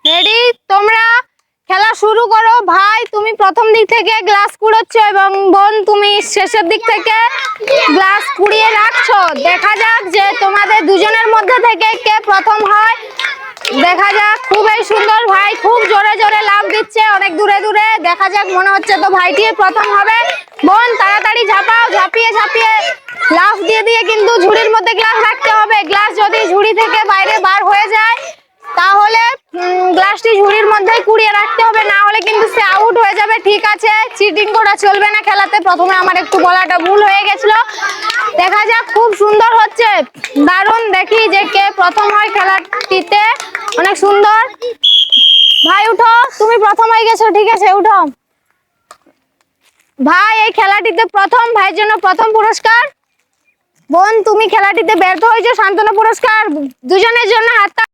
Ready? তোমরা খেলা শুরু করো। ভাই তুমি প্রথম দিক থেকে গ্লাস কুড়োচ্ছ এবং বোন তুমি শেষের দিক থেকে গ্লাস কুড়িয়ে রাখছো। দেখা যাক যে তোমাদের দুজনের মধ্যে থেকে কে প্রথম হয়। দেখা যাক। খুবই সুন্দর, ভাই খুব জোরে জোরে লাফ দিচ্ছে অনেক দূরে দূরে। দেখা যাক, মনে হচ্ছে তো ভাইটি প্রথম হবে। বোন তাড়াতাড়ি ঝাঁপাও, ঝাঁপিয়ে ঝাঁপিয়ে লাফ দিয়ে দিয়ে কিন্তু ঝুড়ির মধ্যে গ্লাস রাখতে হবে। গ্লাস যদি ঝুড়ি থেকে বাইরে বার হয়ে যায় তাহলে গ্লাসটি ঝুড়ির মধ্যেই কুড়িয়ে রাখতে হবে, না হলে কিন্তু সে আউট হয়ে যাবে। ঠিক আছে, চিটিং করা চলবে না খেলাতে। প্রথমে আমার একটু বলাটা ভুল হয়ে গেছিল। দেখা যাক, খুব সুন্দর হচ্ছে, দারুণ। দেখি যে কে প্রথম হয় খেলাটিতে। অনেক সুন্দর। ভাই উঠো, তুমি প্রথম হয়ে গেছো। ঠিক আছে, উঠো। ভাই এই খেলাটিতে প্রথম, ভাইয়ের জন্য প্রথম পুরস্কার। বোন তুমি খেলাটিতে ব্যর্থ হয়েছো, সান্ত্বনা পুরস্কার। দুজনের জন্য হাততালি।